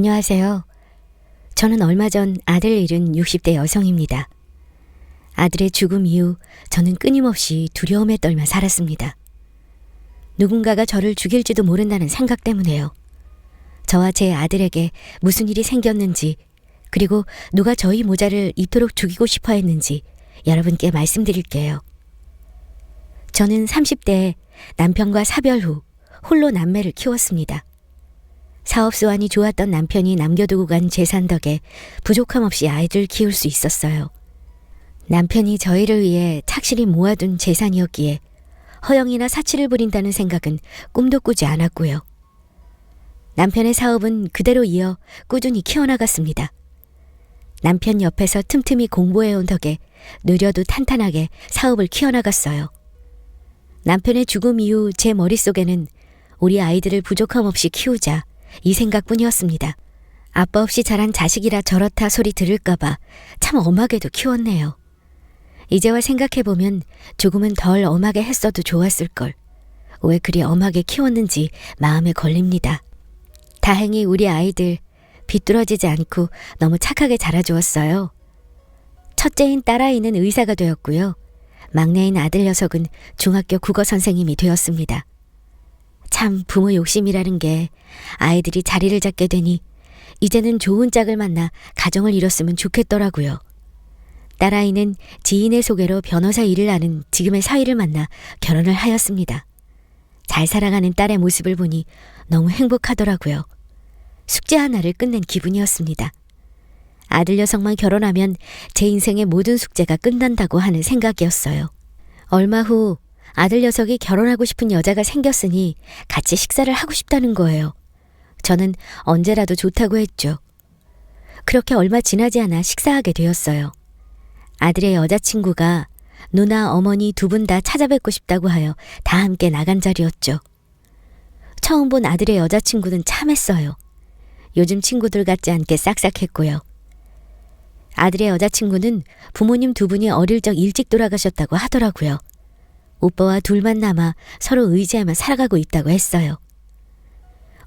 안녕하세요. 저는 얼마 전 아들을 잃은 60대 여성입니다. 아들의 죽음 이후 저는 끊임없이 두려움에 떨며 살았습니다. 누군가가 저를 죽일지도 모른다는 생각 때문에요. 저와 제 아들에게 무슨 일이 생겼는지, 그리고 누가 저희 모자를 이토록 죽이고 싶어 했는지 여러분께 말씀드릴게요. 저는 30대에 남편과 사별 후 홀로 남매를 키웠습니다. 사업수완이 좋았던 남편이 남겨두고 간 재산 덕에 부족함 없이 아이들을 키울 수 있었어요. 남편이 저희를 위해 착실히 모아둔 재산이었기에 허영이나 사치를 부린다는 생각은 꿈도 꾸지 않았고요. 남편의 사업은 그대로 이어 꾸준히 키워나갔습니다. 남편 옆에서 틈틈이 공부해온 덕에 느려도 탄탄하게 사업을 키워나갔어요. 남편의 죽음 이후 제 머릿속에는 우리 아이들을 부족함 없이 키우자, 이 생각뿐이었습니다. 아빠 없이 자란 자식이라 저렇다 소리 들을까봐 참 엄하게도 키웠네요. 이제와 생각해보면 조금은 덜 엄하게 했어도 좋았을걸. 왜 그리 엄하게 키웠는지 마음에 걸립니다. 다행히 우리 아이들 비뚤어지지 않고 너무 착하게 자라주었어요. 첫째인 딸아이는 의사가 되었고요. 막내인 아들 녀석은 중학교 국어 선생님이 되었습니다. 참 부모 욕심이라는 게 아이들이 자리를 잡게 되니 이제는 좋은 짝을 만나 가정을 이뤘으면 좋겠더라고요. 딸아이는 지인의 소개로 변호사 일을 하는 지금의 사위를 만나 결혼을 하였습니다. 잘 살아가는 딸의 모습을 보니 너무 행복하더라고요. 숙제 하나를 끝낸 기분이었습니다. 아들 녀석만 결혼하면 제 인생의 모든 숙제가 끝난다고 하는 생각이었어요. 얼마 후 아들 녀석이 결혼하고 싶은 여자가 생겼으니 같이 식사를 하고 싶다는 거예요. 저는 언제라도 좋다고 했죠. 그렇게 얼마 지나지 않아 식사하게 되었어요. 아들의 여자친구가 누나, 어머니 두 분 다 찾아뵙고 싶다고 하여 다 함께 나간 자리였죠. 처음 본 아들의 여자친구는 참했어요. 요즘 친구들 같지 않게 싹싹했고요. 아들의 여자친구는 부모님 두 분이 어릴 적 일찍 돌아가셨다고 하더라고요. 오빠와 둘만 남아 서로 의지하며 살아가고 있다고 했어요.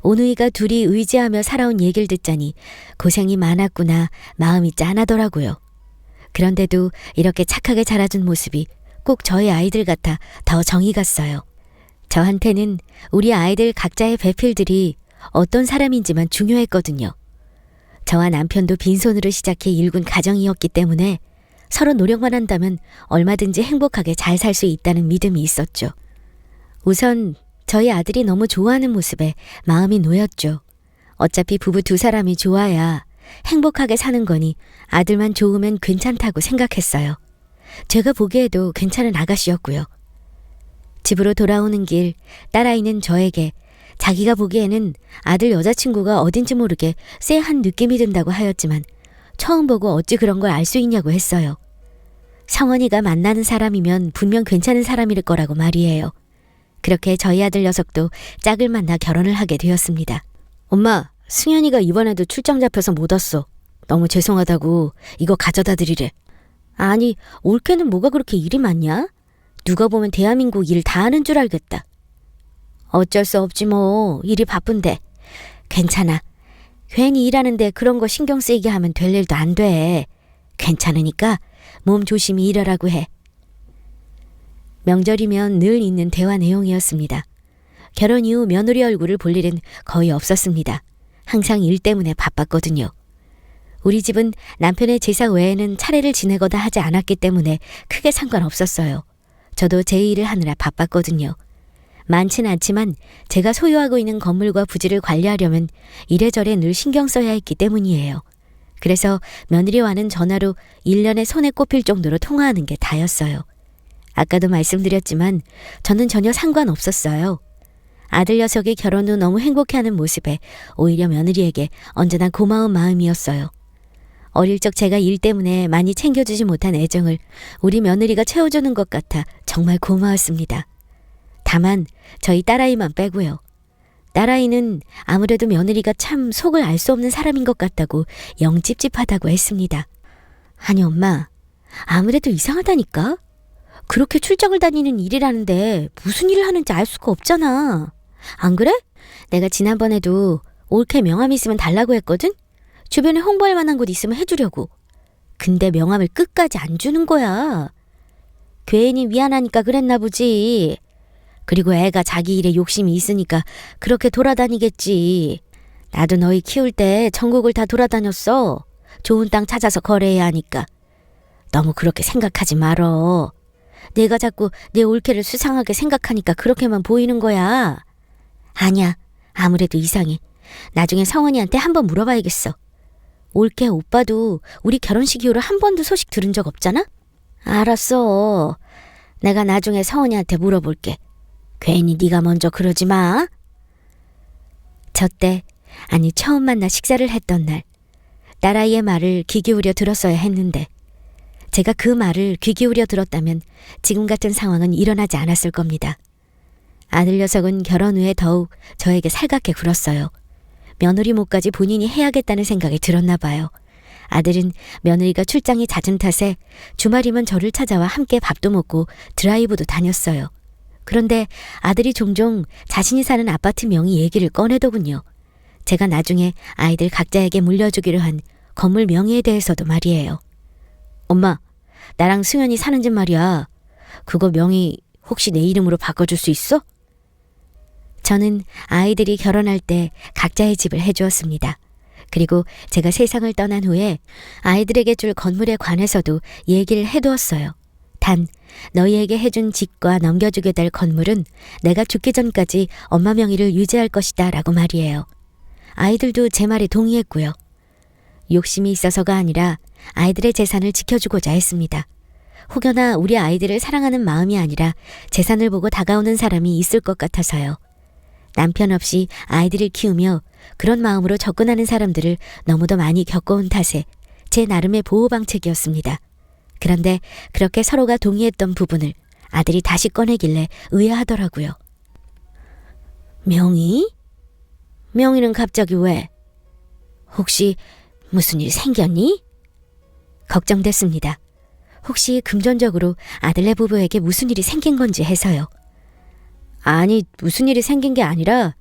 오누이가 둘이 의지하며 살아온 얘기를 듣자니 고생이 많았구나 마음이 짠하더라고요. 그런데도 이렇게 착하게 자라준 모습이 꼭 저희 아이들 같아 더 정이 갔어요. 저한테는 우리 아이들 각자의 배필들이 어떤 사람인지만 중요했거든요. 저와 남편도 빈손으로 시작해 일군 가정이었기 때문에 서로 노력만 한다면 얼마든지 행복하게 잘 살 수 있다는 믿음이 있었죠. 우선 저희 아들이 너무 좋아하는 모습에 마음이 놓였죠. 어차피 부부 두 사람이 좋아야 행복하게 사는 거니 아들만 좋으면 괜찮다고 생각했어요. 제가 보기에도 괜찮은 아가씨였고요. 집으로 돌아오는 길 딸아이는 저에게 자기가 보기에는 아들 여자친구가 어딘지 모르게 쎄한 느낌이 든다고 하였지만 처음 보고 어찌 그런 걸 알 수 있냐고 했어요. 성원이가 만나는 사람이면 분명 괜찮은 사람일 거라고 말이에요. 그렇게 저희 아들 녀석도 짝을 만나 결혼을 하게 되었습니다. 엄마, 승현이가 이번에도 출장 잡혀서 못 왔어. 너무 죄송하다고 이거 가져다 드리래. 아니, 올케는 뭐가 그렇게 일이 많냐? 누가 보면 대한민국 일 다 하는 줄 알겠다. 어쩔 수 없지 뭐, 일이 바쁜데. 괜찮아. 괜히 일하는데 그런 거 신경 쓰이게 하면 될 일도 안 돼. 괜찮으니까 몸 조심히 일하라고 해. 명절이면 늘 있는 대화 내용이었습니다. 결혼 이후 며느리 얼굴을 볼 일은 거의 없었습니다. 항상 일 때문에 바빴거든요. 우리 집은 남편의 제사 외에는 차례를 지내거나 하지 않았기 때문에 크게 상관없었어요. 저도 제 일을 하느라 바빴거든요. 많진 않지만 제가 소유하고 있는 건물과 부지를 관리하려면 이래저래 늘 신경 써야 했기 때문이에요. 그래서 며느리와는 전화로 1년에 손에 꼽힐 정도로 통화하는 게 다였어요. 아까도 말씀드렸지만 저는 전혀 상관없었어요. 아들 녀석이 결혼 후 너무 행복해하는 모습에 오히려 며느리에게 언제나 고마운 마음이었어요. 어릴 적 제가 일 때문에 많이 챙겨주지 못한 애정을 우리 며느리가 채워주는 것 같아 정말 고마웠습니다. 다만 저희 딸아이만 빼고요. 딸아이는 아무래도 며느리가 참 속을 알 수 없는 사람인 것 같다고 영 찝찝하다고 했습니다. 아니 엄마, 아무래도 이상하다니까? 그렇게 출장을 다니는 일이라는데 무슨 일을 하는지 알 수가 없잖아. 안 그래? 내가 지난번에도 올케 명함 있으면 달라고 했거든? 주변에 홍보할 만한 곳 있으면 해주려고. 근데 명함을 끝까지 안 주는 거야. 괜히 미안하니까 그랬나 보지. 그리고 애가 자기 일에 욕심이 있으니까 그렇게 돌아다니겠지. 나도 너희 키울 때 전국을 다 돌아다녔어. 좋은 땅 찾아서 거래해야 하니까. 너무 그렇게 생각하지 말어. 내가 자꾸 내 올케를 수상하게 생각하니까 그렇게만 보이는 거야. 아니야. 아무래도 이상해. 나중에 성원이한테 한번 물어봐야겠어. 올케 오빠도 우리 결혼식 이후로 한 번도 소식 들은 적 없잖아? 알았어. 내가 나중에 성원이한테 물어볼게. 괜히 네가 먼저 그러지 마. 저때, 아니 처음 만나 식사를 했던 날, 딸아이의 말을 귀 기울여 들었어야 했는데 제가 그 말을 귀 기울여 들었다면 지금 같은 상황은 일어나지 않았을 겁니다. 아들 녀석은 결혼 후에 더욱 저에게 살갑게 굴었어요. 며느리 몫까지 본인이 해야겠다는 생각이 들었나 봐요. 아들은 며느리가 출장이 잦은 탓에 주말이면 저를 찾아와 함께 밥도 먹고 드라이브도 다녔어요. 그런데 아들이 종종 자신이 사는 아파트 명의 얘기를 꺼내더군요. 제가 나중에 아이들 각자에게 물려주기로 한 건물 명의에 대해서도 말이에요. 엄마, 나랑 승현이 사는 집 말이야. 그거 명의 혹시 내 이름으로 바꿔줄 수 있어? 저는 아이들이 결혼할 때 각자의 집을 해주었습니다. 그리고 제가 세상을 떠난 후에 아이들에게 줄 건물에 관해서도 얘기를 해두었어요. 단, 너희에게 해준 집과 넘겨주게 될 건물은 내가 죽기 전까지 엄마 명의를 유지할 것이다 라고 말이에요. 아이들도 제 말에 동의했고요. 욕심이 있어서가 아니라 아이들의 재산을 지켜주고자 했습니다. 혹여나 우리 아이들을 사랑하는 마음이 아니라 재산을 보고 다가오는 사람이 있을 것 같아서요. 남편 없이 아이들을 키우며 그런 마음으로 접근하는 사람들을 너무도 많이 겪어온 탓에 제 나름의 보호방책이었습니다. 그런데 그렇게 서로가 동의했던 부분을 아들이 다시 꺼내길래 의아하더라고요. 명의? 명의는 갑자기 왜? 혹시 무슨 일 생겼니? 걱정됐습니다. 혹시 금전적으로 아들네 부부에게 무슨 일이 생긴 건지 해서요. 아니, 무슨 일이 생긴 게 아니라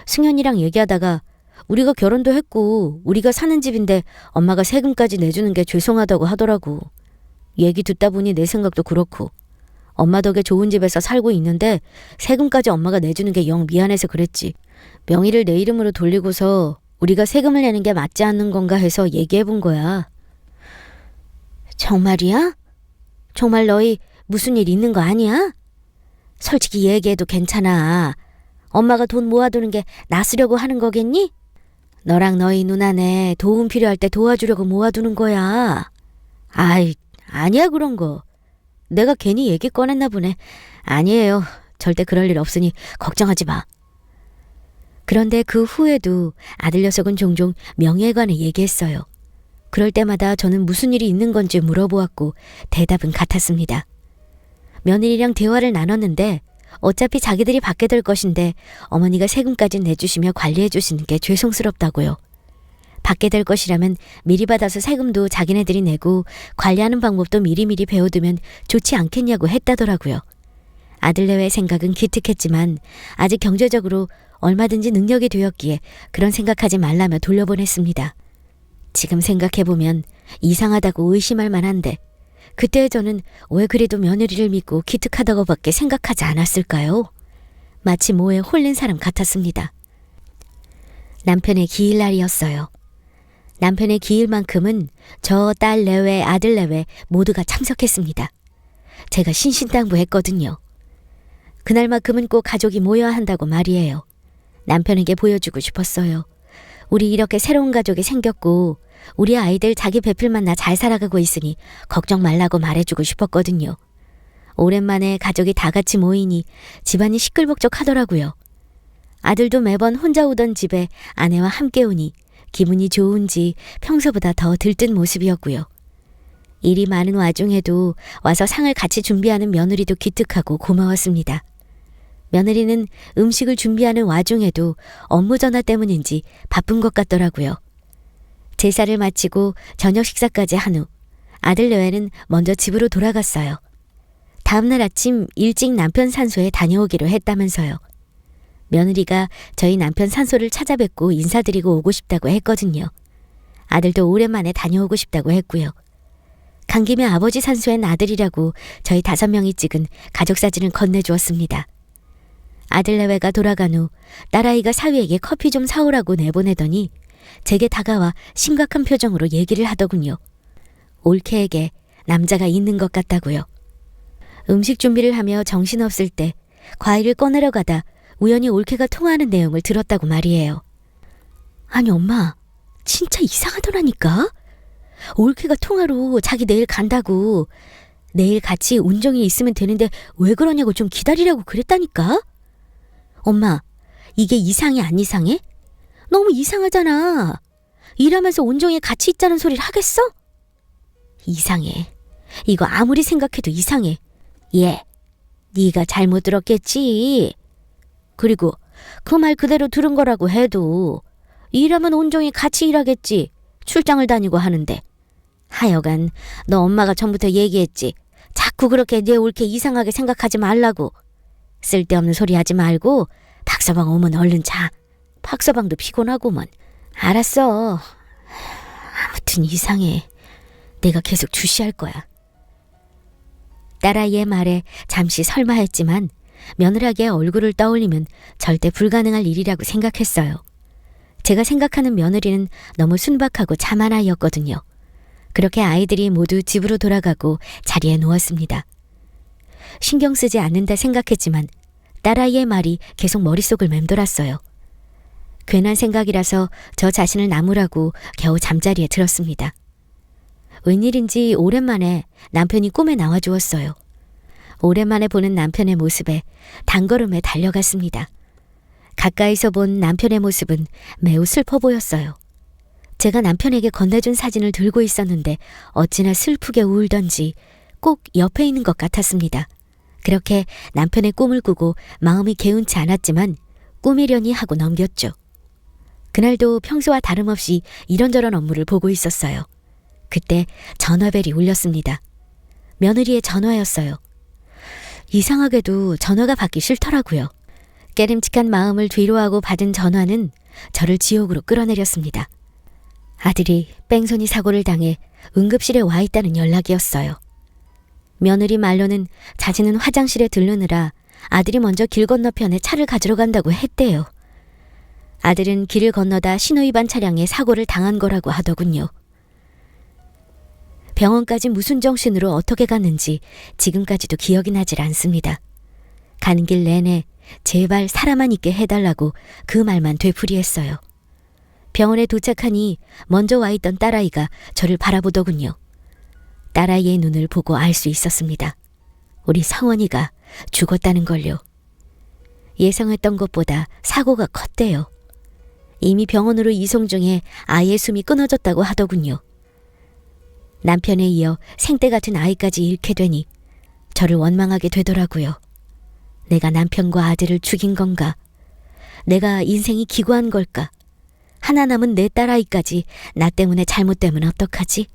승현이랑 얘기하다가 우리가 결혼도 했고 우리가 사는 집인데 엄마가 세금까지 내주는 게 죄송하다고 하더라고. 얘기 듣다 보니 내 생각도 그렇고 엄마 덕에 좋은 집에서 살고 있는데 세금까지 엄마가 내주는 게 영 미안해서 그랬지. 명의를 내 이름으로 돌리고서 우리가 세금을 내는 게 맞지 않는 건가 해서 얘기해 본 거야. 정말이야? 정말 너희 무슨 일 있는 거 아니야? 솔직히 얘기해도 괜찮아. 엄마가 돈 모아두는 게 나 쓰려고 하는 거겠니? 너랑 너희 누나네 도움 필요할 때 도와주려고 모아두는 거야. 아이, 아니야 그런 거. 내가 괜히 얘기 꺼냈나 보네. 아니에요. 절대 그럴 일 없으니 걱정하지 마. 그런데 그 후에도 아들 녀석은 종종 명예에 관해 얘기했어요. 그럴 때마다 저는 무슨 일이 있는 건지 물어보았고 대답은 같았습니다. 며느리랑 대화를 나눴는데 어차피 자기들이 받게 될 것인데 어머니가 세금까지 내주시며 관리해 주시는 게 죄송스럽다고요. 받게 될 것이라면 미리 받아서 세금도 자기네들이 내고 관리하는 방법도 미리미리 배워두면 좋지 않겠냐고 했다더라고요. 아들내외의 생각은 기특했지만 아직 경제적으로 얼마든지 능력이 되었기에 그런 생각하지 말라며 돌려보냈습니다. 지금 생각해보면 이상하다고 의심할 만한데 그때 저는 왜 그래도 며느리를 믿고 기특하다고밖에 생각하지 않았을까요? 마치 모에 홀린 사람 같았습니다. 남편의 기일날이었어요. 남편의 기일만큼은 저 딸 내외 아들 내외 모두가 참석했습니다. 제가 신신당부했거든요. 그날만큼은 꼭 가족이 모여야 한다고 말이에요. 남편에게 보여주고 싶었어요. 우리 이렇게 새로운 가족이 생겼고 우리 아이들 자기 배필만 나 잘 살아가고 있으니 걱정 말라고 말해주고 싶었거든요. 오랜만에 가족이 다 같이 모이니 집안이 시끌벅적하더라고요. 아들도 매번 혼자 오던 집에 아내와 함께 오니 기분이 좋은지 평소보다 더 들뜬 모습이었고요. 일이 많은 와중에도 와서 상을 같이 준비하는 며느리도 기특하고 고마웠습니다. 며느리는 음식을 준비하는 와중에도 업무 전화 때문인지 바쁜 것 같더라고요. 제사를 마치고 저녁 식사까지 한 후 아들 내외는 먼저 집으로 돌아갔어요. 다음날 아침 일찍 남편 산소에 다녀오기로 했다면서요. 며느리가 저희 남편 산소를 찾아뵙고 인사드리고 오고 싶다고 했거든요. 아들도 오랜만에 다녀오고 싶다고 했고요. 간 김에 아버지 산소엔 아들이라고 저희 5명이 찍은 가족사진을 건네주었습니다. 아들 내외가 돌아간 후 딸아이가 사위에게 커피 좀 사오라고 내보내더니 제게 다가와 심각한 표정으로 얘기를 하더군요. 올케에게 남자가 있는 것 같다고요. 음식 준비를 하며 정신없을 때 과일을 꺼내려 가다 우연히 올케가 통화하는 내용을 들었다고 말이에요. 아니 엄마, 진짜 이상하더라니까? 올케가 통화로 자기 내일 간다고, 내일 같이 온종일 있으면 되는데 왜 그러냐고 좀 기다리라고 그랬다니까? 엄마, 이게 이상해 안 이상해? 너무 이상하잖아. 일하면서 온종일 같이 있자는 소리를 하겠어? 이상해. 이거 아무리 생각해도 이상해. 얘, 네가 잘못 들었겠지. 그리고 그 말 그대로 들은 거라고 해도 일하면 온종일 같이 일하겠지. 출장을 다니고 하는데. 하여간 너 엄마가 전부터 얘기했지. 자꾸 그렇게 내 올케 이상하게 생각하지 말라고. 쓸데없는 소리 하지 말고 박서방 오면 얼른 자. 박서방도 피곤하고만. 알았어. 아무튼 이상해. 내가 계속 주시할 거야. 딸아이의 말에 잠시 설마했지만 며느라기의 얼굴을 떠올리면 절대 불가능할 일이라고 생각했어요. 제가 생각하는 며느리는 너무 순박하고 참한 아이였거든요. 그렇게 아이들이 모두 집으로 돌아가고 자리에 누웠습니다. 신경 쓰지 않는다 생각했지만 딸아이의 말이 계속 머릿속을 맴돌았어요. 괜한 생각이라서 저 자신을 나무라고 겨우 잠자리에 들었습니다. 웬일인지 오랜만에 남편이 꿈에 나와주었어요. 오랜만에 보는 남편의 모습에 단걸음에 달려갔습니다. 가까이서 본 남편의 모습은 매우 슬퍼 보였어요. 제가 남편에게 건네준 사진을 들고 있었는데 어찌나 슬프게 울던지 꼭 옆에 있는 것 같았습니다. 그렇게 남편의 꿈을 꾸고 마음이 개운치 않았지만 꿈이려니 하고 넘겼죠. 그날도 평소와 다름없이 이런저런 업무를 보고 있었어요. 그때 전화벨이 울렸습니다. 며느리의 전화였어요. 이상하게도 전화가 받기 싫더라고요. 깨름칙한 마음을 뒤로하고 받은 전화는 저를 지옥으로 끌어내렸습니다. 아들이 뺑소니 사고를 당해 응급실에 와 있다는 연락이었어요. 며느리 말로는 자신은 화장실에 들르느라 아들이 먼저 길 건너편에 차를 가지러 간다고 했대요. 아들은 길을 건너다 신호위반 차량에 사고를 당한 거라고 하더군요. 병원까지 무슨 정신으로 어떻게 갔는지 지금까지도 기억이 나질 않습니다. 가는 길 내내 제발 살아만 있게 해달라고 그 말만 되풀이했어요. 병원에 도착하니 먼저 와 있던 딸아이가 저를 바라보더군요. 딸아이의 눈을 보고 알 수 있었습니다. 우리 성원이가 죽었다는 걸요. 예상했던 것보다 사고가 컸대요. 이미 병원으로 이송 중에 아이의 숨이 끊어졌다고 하더군요. 남편에 이어 생떼 같은 아이까지 잃게 되니 저를 원망하게 되더라고요. 내가 남편과 아들을 죽인 건가? 내가 인생이 기구한 걸까? 하나 남은 내 딸아이까지 나 때문에 잘못되면 어떡하지?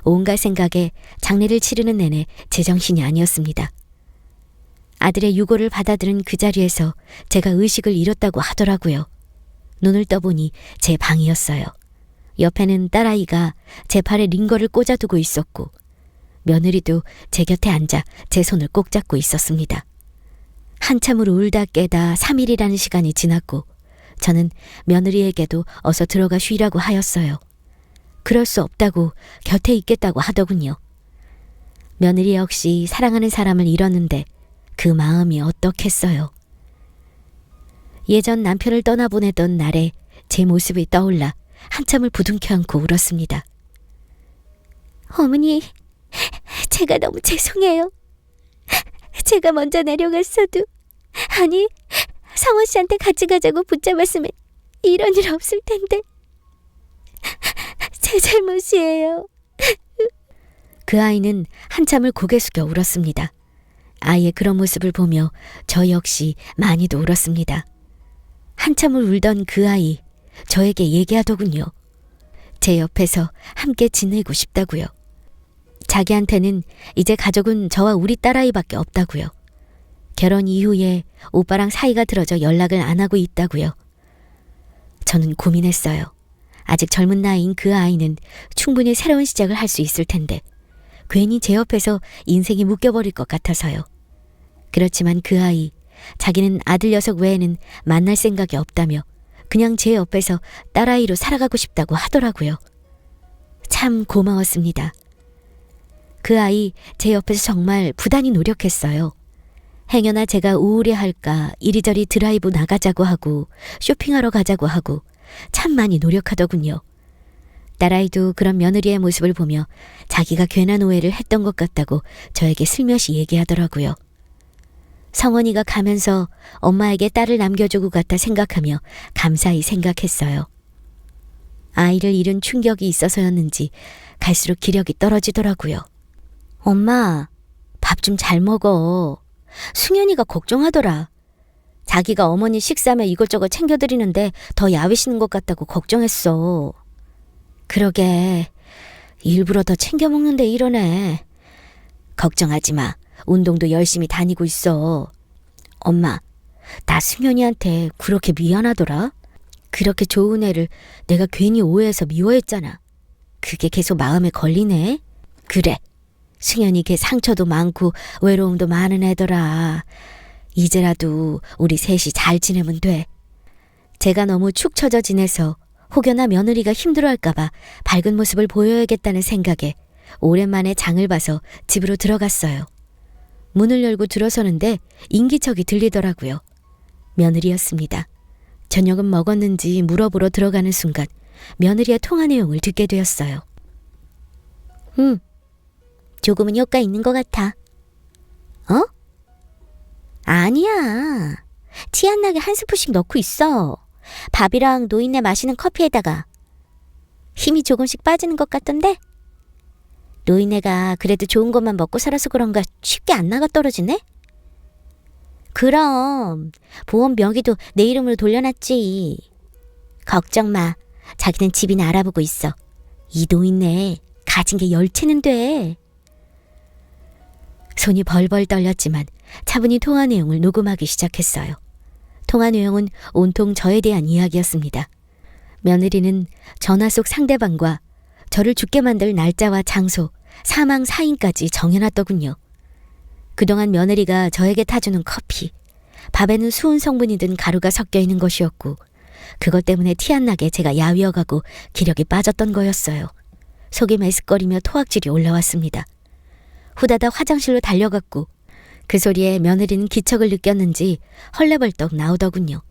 온갖 생각에 장례를 치르는 내내 제정신이 아니었습니다. 아들의 유고를 받아들은 그 자리에서 제가 의식을 잃었다고 하더라고요. 눈을 떠보니 제 방이었어요. 옆에는 딸아이가 제 팔에 링거를 꽂아두고 있었고 며느리도 제 곁에 앉아 제 손을 꼭 잡고 있었습니다. 한참을 울다 깨다 3일이라는 시간이 지났고 저는 며느리에게도 어서 들어가 쉬라고 하였어요. 그럴 수 없다고 곁에 있겠다고 하더군요. 며느리 역시 사랑하는 사람을 잃었는데 그 마음이 어떻겠어요. 예전 남편을 떠나보내던 날에 제 모습이 떠올라 한참을 부둥켜 안고 울었습니다. 어머니, 제가 너무 죄송해요. 제가 먼저 내려갔어도, 아니, 성원 씨한테 같이 가자고 붙잡았으면 이런 일 없을 텐데. 제 잘못이에요. 그 아이는 한참을 고개 숙여 울었습니다. 아이의 그런 모습을 보며 저 역시 많이도 울었습니다. 한참을 울던 그 아이, 저에게 얘기하더군요. 제 옆에서 함께 지내고 싶다고요. 자기한테는 이제 가족은 저와 우리 딸아이밖에 없다고요. 결혼 이후에 오빠랑 사이가 틀어져 연락을 안 하고 있다고요. 저는 고민했어요. 아직 젊은 나이인 그 아이는 충분히 새로운 시작을 할 수 있을 텐데 괜히 제 옆에서 인생이 묶여버릴 것 같아서요. 그렇지만 그 아이, 자기는 아들 녀석 외에는 만날 생각이 없다며 그냥 제 옆에서 딸아이로 살아가고 싶다고 하더라고요. 참 고마웠습니다. 그 아이 제 옆에서 정말 부단히 노력했어요. 행여나 제가 우울해할까 이리저리 드라이브 나가자고 하고 쇼핑하러 가자고 하고 참 많이 노력하더군요. 딸아이도 그런 며느리의 모습을 보며 자기가 괜한 오해를 했던 것 같다고 저에게 슬며시 얘기하더라고요. 성원이가 가면서 엄마에게 딸을 남겨주고 갔다 생각하며 감사히 생각했어요. 아이를 잃은 충격이 있어서였는지 갈수록 기력이 떨어지더라고요. 엄마, 밥 좀 잘 먹어. 승현이가 걱정하더라. 자기가 어머니 식사며 이것저것 챙겨드리는데 더 야위시는 것 같다고 걱정했어. 그러게, 일부러 더 챙겨 먹는데 이러네. 걱정하지 마. 운동도 열심히 다니고 있어. 엄마, 나 승현이한테 그렇게 미안하더라. 그렇게 좋은 애를 내가 괜히 오해해서 미워했잖아. 그게 계속 마음에 걸리네. 그래, 승현이 걔 상처도 많고 외로움도 많은 애더라. 이제라도 우리 셋이 잘 지내면 돼. 제가 너무 축 처져 지내서 혹여나 며느리가 힘들어할까봐 밝은 모습을 보여야겠다는 생각에 오랜만에 장을 봐서 집으로 들어갔어요. 문을 열고 들어서는데 인기척이 들리더라고요. 며느리였습니다. 저녁은 먹었는지 물어보러 들어가는 순간 며느리의 통화 내용을 듣게 되었어요. 조금은 효과 있는 것 같아. 어? 아니야. 티 안 나게 한 스푼씩 넣고 있어. 밥이랑 노인네 마시는 커피에다가. 힘이 조금씩 빠지는 것 같던데? 노인네가 그래도 좋은 것만 먹고 살아서 그런가 쉽게 안 나가 떨어지네? 그럼 보험 명의도 내 이름으로 돌려놨지. 걱정 마. 자기는 집이나 알아보고 있어. 이 노인네 가진 게 10채는 돼. 손이 벌벌 떨렸지만 차분히 통화 내용을 녹음하기 시작했어요. 통화 내용은 온통 저에 대한 이야기였습니다. 며느리는 전화 속 상대방과 저를 죽게 만들 날짜와 장소, 사망 사인까지 정해놨더군요. 그동안 며느리가 저에게 타주는 커피, 밥에는 수은 성분이 든 가루가 섞여 있는 것이었고 그것 때문에 티 안 나게 제가 야위어가고 기력이 빠졌던 거였어요. 속이 메스꺼리며 토악질이 올라왔습니다. 후다닥 화장실로 달려갔고 그 소리에 며느리는 기척을 느꼈는지 헐레벌떡 나오더군요.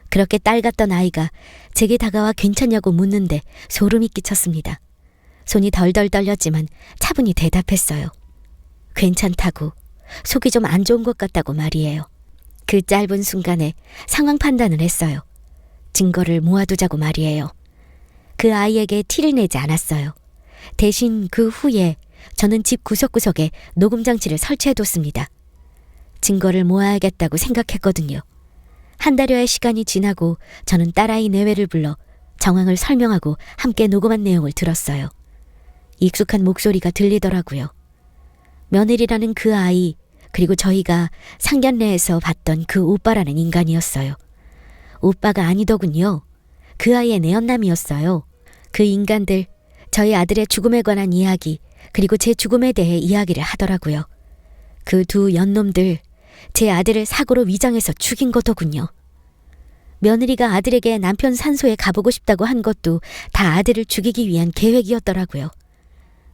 그렇게 딸 같던 아이가 제게 다가와 괜찮냐고 묻는데 소름이 끼쳤습니다. 손이 덜덜 떨렸지만 차분히 대답했어요. 괜찮다고, 속이 좀 안 좋은 것 같다고 말이에요. 그 짧은 순간에 상황 판단을 했어요. 증거를 모아두자고 말이에요. 그 아이에게 티를 내지 않았어요. 대신 그 후에 저는 집 구석구석에 녹음장치를 설치해뒀습니다. 증거를 모아야겠다고 생각했거든요. 한 달여의 시간이 지나고 저는 딸아이 내외를 불러 정황을 설명하고 함께 녹음한 내용을 들었어요. 익숙한 목소리가 들리더라고요. 며느리라는 그 아이, 그리고 저희가 상견례에서 봤던 그 오빠라는 인간이었어요. 오빠가 아니더군요. 그 아이의 내연남이었어요. 그 인간들, 저희 아들의 죽음에 관한 이야기, 그리고 제 죽음에 대해 이야기를 하더라고요. 그 두 연놈들, 제 아들을 사고로 위장해서 죽인 거더군요. 며느리가 아들에게 남편 산소에 가보고 싶다고 한 것도 다 아들을 죽이기 위한 계획이었더라고요.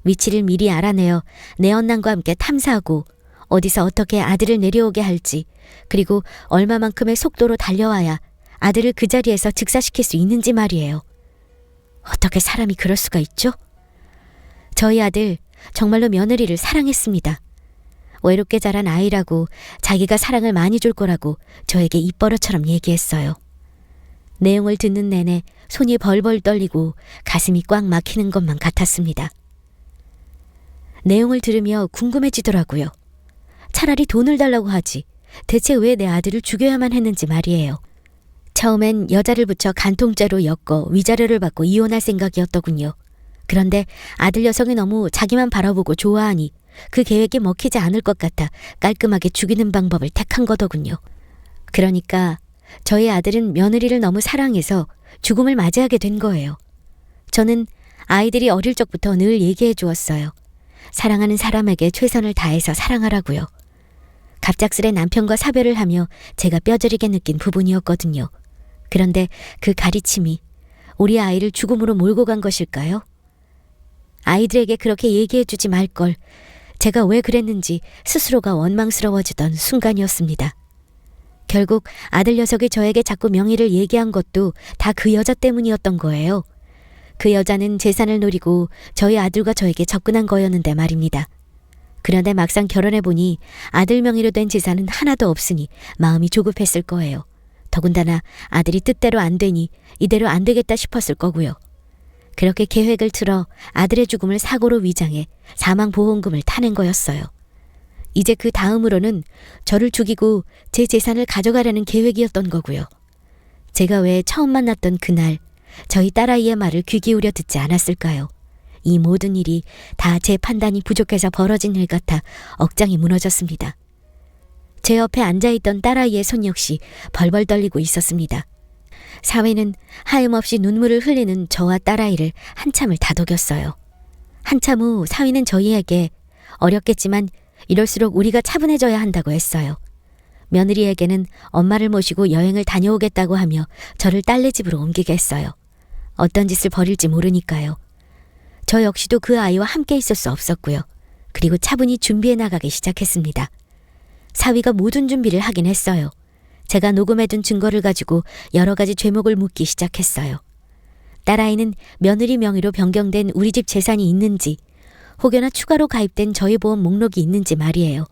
위치를 미리 알아내어 내연남과 함께 탐사하고 어디서 어떻게 아들을 내려오게 할지, 그리고 얼마만큼의 속도로 달려와야 아들을 그 자리에서 즉사시킬 수 있는지 말이에요. 어떻게 사람이 그럴 수가 있죠? 저희 아들 정말로 며느리를 사랑했습니다. 외롭게 자란 아이라고 자기가 사랑을 많이 줄 거라고 저에게 입버릇처럼 얘기했어요. 내용을 듣는 내내 손이 벌벌 떨리고 가슴이 꽉 막히는 것만 같았습니다. 내용을 들으며 궁금해지더라고요. 차라리 돈을 달라고 하지 대체 왜 내 아들을 죽여야만 했는지 말이에요. 처음엔 여자를 붙여 간통죄로 엮어 위자료를 받고 이혼할 생각이었더군요. 그런데 아들 녀석이 너무 자기만 바라보고 좋아하니 그 계획이 먹히지 않을 것 같아 깔끔하게 죽이는 방법을 택한 거더군요. 그러니까 저희 아들은 며느리를 너무 사랑해서 죽음을 맞이하게 된 거예요. 저는 아이들이 어릴 적부터 늘 얘기해 주었어요. 사랑하는 사람에게 최선을 다해서 사랑하라고요. 갑작스레 남편과 사별을 하며 제가 뼈저리게 느낀 부분이었거든요. 그런데 그 가르침이 우리 아이를 죽음으로 몰고 간 것일까요? 아이들에게 그렇게 얘기해 주지 말걸. 제가 왜 그랬는지 스스로가 원망스러워지던 순간이었습니다. 결국 아들 녀석이 저에게 자꾸 명의를 얘기한 것도 다 그 여자 때문이었던 거예요. 그 여자는 재산을 노리고 저희 아들과 저에게 접근한 거였는데 말입니다. 그런데 막상 결혼해보니 아들 명의로 된 재산은 하나도 없으니 마음이 조급했을 거예요. 더군다나 아들이 뜻대로 안 되니 이대로 안 되겠다 싶었을 거고요. 그렇게 계획을 틀어 아들의 죽음을 사고로 위장해 사망보험금을 타낸 거였어요. 이제 그 다음으로는 저를 죽이고 제 재산을 가져가려는 계획이었던 거고요. 제가 왜 처음 만났던 그날 저희 딸아이의 말을 귀 기울여 듣지 않았을까요? 이 모든 일이 다 제 판단이 부족해서 벌어진 일 같아 억장이 무너졌습니다. 제 옆에 앉아있던 딸아이의 손 역시 벌벌 떨리고 있었습니다. 사위는 하염없이 눈물을 흘리는 저와 딸아이를 한참을 다독였어요. 한참 후 사위는 저희에게 어렵겠지만 이럴수록 우리가 차분해져야 한다고 했어요. 며느리에게는 엄마를 모시고 여행을 다녀오겠다고 하며 저를 딸네 집으로 옮기게 했어요. 어떤 짓을 벌일지 모르니까요. 저 역시도 그 아이와 함께 있을 수 없었고요. 그리고 차분히 준비해 나가기 시작했습니다. 사위가 모든 준비를 하긴 했어요. 제가 녹음해둔 증거를 가지고 여러 가지 죄목을 묻기 시작했어요. 딸아이는 며느리 명의로 변경된 우리 집 재산이 있는지 혹여나 추가로 가입된 저희 보험 목록이 있는지 말이에요.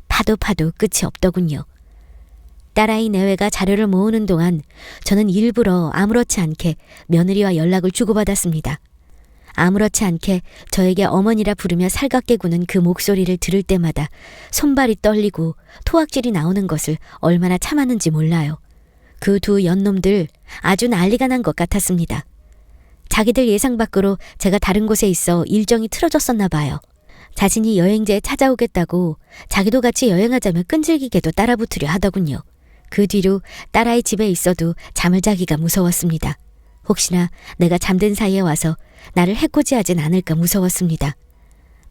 파도 끝이 없더군요. 딸아이 내외가 자료를 모으는 동안 저는 일부러 아무렇지 않게 며느리와 연락을 주고받았습니다. 아무렇지 않게 저에게 어머니라 부르며 살갑게 구는 그 목소리를 들을 때마다 손발이 떨리고 토악질이 나오는 것을 얼마나 참았는지 몰라요. 그 두 연놈들 아주 난리가 난 것 같았습니다. 자기들 예상 밖으로 제가 다른 곳에 있어 일정이 틀어졌었나 봐요. 자신이 여행지에 찾아오겠다고 자기도 같이 여행하자며 끈질기게도 따라붙으려 하더군요. 그 뒤로 딸아이 집에 있어도 잠을 자기가 무서웠습니다. 혹시나 내가 잠든 사이에 와서 나를 해코지하진 않을까 무서웠습니다.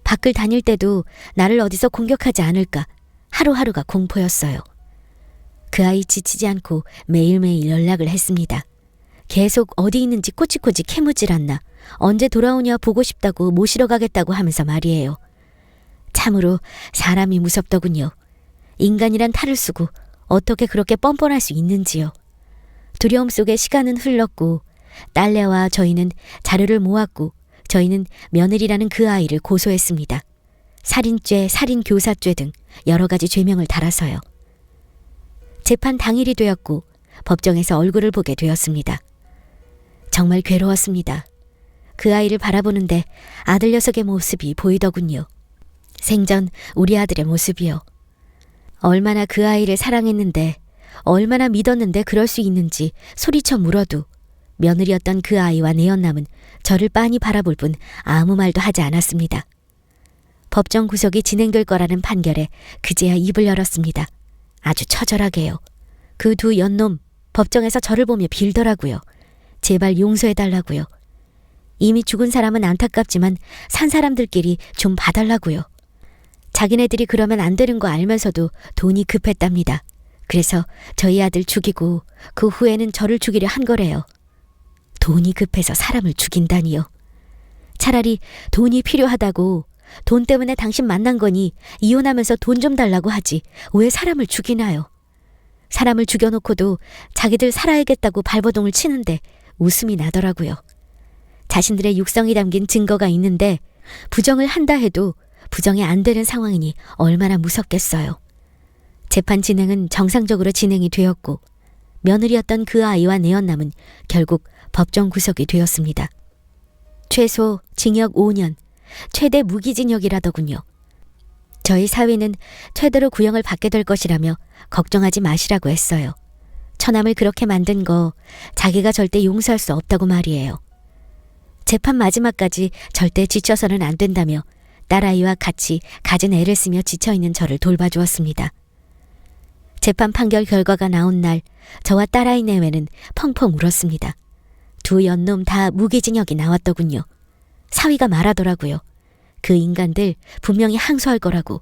밖을 다닐 때도 나를 어디서 공격하지 않을까 하루하루가 공포였어요. 그 아이 지치지 않고 매일매일 연락을 했습니다. 계속 어디 있는지 꼬치꼬치 캐묻질 않나 언제 돌아오냐 보고 싶다고 모시러 가겠다고 하면서 말이에요. 참으로 사람이 무섭더군요. 인간이란 탈을 쓰고 어떻게 그렇게 뻔뻔할 수 있는지요. 두려움 속에 시간은 흘렀고 딸내와 저희는 자료를 모았고 저희는 며느리라는 그 아이를 고소했습니다. 살인죄, 살인교사죄 등 여러 가지 죄명을 달아서요. 재판 당일이 되었고 법정에서 얼굴을 보게 되었습니다. 정말 괴로웠습니다. 그 아이를 바라보는데 아들 녀석의 모습이 보이더군요. 생전 우리 아들의 모습이요. 얼마나 그 아이를 사랑했는데 얼마나 믿었는데 그럴 수 있는지 소리쳐 물어도 며느리였던 그 아이와 내연남은 저를 빤히 바라볼 뿐 아무 말도 하지 않았습니다. 법정 구속이 진행될 거라는 판결에 그제야 입을 열었습니다. 아주 처절하게요. 그 두 연놈 법정에서 저를 보며 빌더라고요. 제발 용서해달라고요. 이미 죽은 사람은 안타깝지만 산 사람들끼리 좀 봐달라고요. 자기네들이 그러면 안 되는 거 알면서도 돈이 급했답니다. 그래서 저희 아들 죽이고 그 후에는 저를 죽이려 한 거래요. 돈이 급해서 사람을 죽인다니요. 차라리 돈이 필요하다고 돈 때문에 당신 만난 거니 이혼하면서 돈 좀 달라고 하지 왜 사람을 죽이나요? 사람을 죽여놓고도 자기들 살아야겠다고 발버둥을 치는데 웃음이 나더라고요. 자신들의 육성이 담긴 증거가 있는데 부정을 한다 해도 부정이 안 되는 상황이니 얼마나 무섭겠어요. 재판 진행은 정상적으로 진행이 되었고 며느리였던 그 아이와 내연남은 결국 법정 구속이 되었습니다. 최소 징역 5년, 최대 무기징역이라더군요. 저희 사위는 최대로 구형을 받게 될 것이라며 걱정하지 마시라고 했어요. 처남을 그렇게 만든 거 자기가 절대 용서할 수 없다고 말이에요. 재판 마지막까지 절대 지쳐서는 안 된다며 딸아이와 같이 갖은 애를 쓰며 지쳐있는 저를 돌봐주었습니다. 재판 판결 결과가 나온 날 저와 딸아이 내외는 펑펑 울었습니다. 두 연놈 다 무기징역이 나왔더군요. 사위가 말하더라고요. 그 인간들 분명히 항소할 거라고.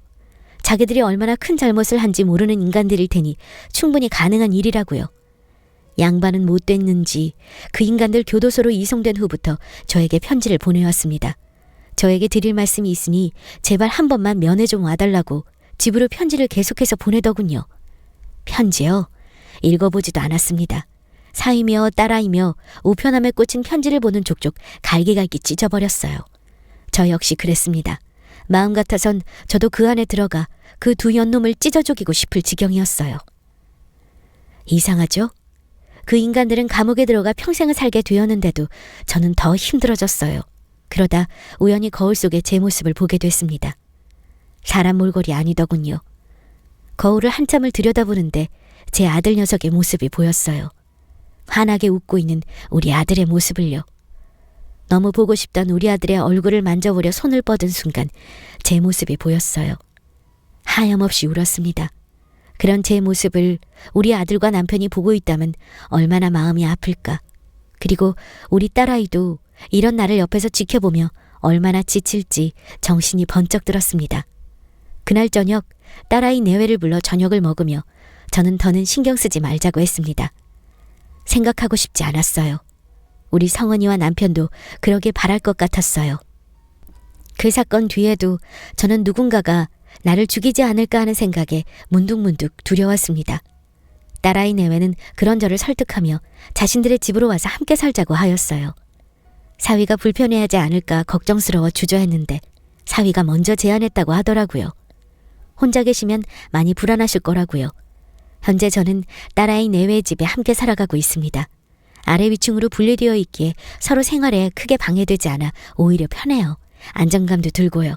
자기들이 얼마나 큰 잘못을 한지 모르는 인간들일 테니 충분히 가능한 일이라고요. 양반은 못 됐는지 그 인간들 교도소로 이송된 후부터 저에게 편지를 보내왔습니다. 저에게 드릴 말씀이 있으니 제발 한 번만 면회 좀 와달라고 집으로 편지를 계속해서 보내더군요. 편지요? 읽어보지도 않았습니다. 사이며 딸아이며 우편함에 꽂힌 편지를 보는 족족 갈기갈기 찢어버렸어요. 저 역시 그랬습니다. 마음 같아선 저도 그 안에 들어가 그 두 연놈을 찢어 죽이고 싶을 지경이었어요. 이상하죠? 그 인간들은 감옥에 들어가 평생을 살게 되었는데도 저는 더 힘들어졌어요. 그러다 우연히 거울 속에 제 모습을 보게 됐습니다. 사람 몰골이 아니더군요. 거울을 한참을 들여다보는데 제 아들 녀석의 모습이 보였어요. 환하게 웃고 있는 우리 아들의 모습을요. 너무 보고 싶던 우리 아들의 얼굴을 만져보려 손을 뻗은 순간 제 모습이 보였어요. 하염없이 울었습니다. 그런 제 모습을 우리 아들과 남편이 보고 있다면 얼마나 마음이 아플까. 그리고 우리 딸아이도 이런 나를 옆에서 지켜보며 얼마나 지칠지 정신이 번쩍 들었습니다. 그날 저녁 딸아이 내외를 불러 저녁을 먹으며 저는 더는 신경 쓰지 말자고 했습니다. 생각하고 싶지 않았어요. 우리 성원이와 남편도 그러길 바랄 것 같았어요. 그 사건 뒤에도 저는 누군가가 나를 죽이지 않을까 하는 생각에 문득문득 두려웠습니다. 딸아이 내외는 그런 저를 설득하며 자신들의 집으로 와서 함께 살자고 하였어요. 사위가 불편해하지 않을까 걱정스러워 주저했는데 사위가 먼저 제안했다고 하더라고요. 혼자 계시면 많이 불안하실 거라고요. 현재 저는 딸아이 내외 집에 함께 살아가고 있습니다. 아래 위층으로 분리되어 있기에 서로 생활에 크게 방해되지 않아 오히려 편해요. 안정감도 들고요.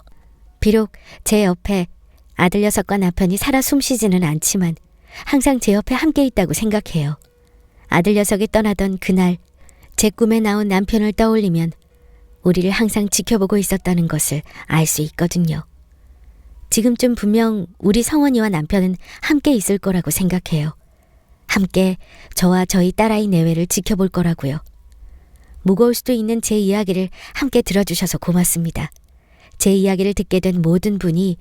비록 제 옆에 아들 녀석과 남편이 살아 숨쉬지는 않지만 항상 제 옆에 함께 있다고 생각해요. 아들 녀석이 떠나던 그날 제 꿈에 나온 남편을 떠올리면 우리를 항상 지켜보고 있었다는 것을 알 수 있거든요. 지금쯤 분명 우리 성원이와 남편은 함께 있을 거라고 생각해요. 함께 저와 저희 딸아이 내외를 지켜볼 거라고요. 무거울 수도 있는 제 이야기를 함께 들어주셔서 고맙습니다. 제 이야기를 듣게 된 모든 분이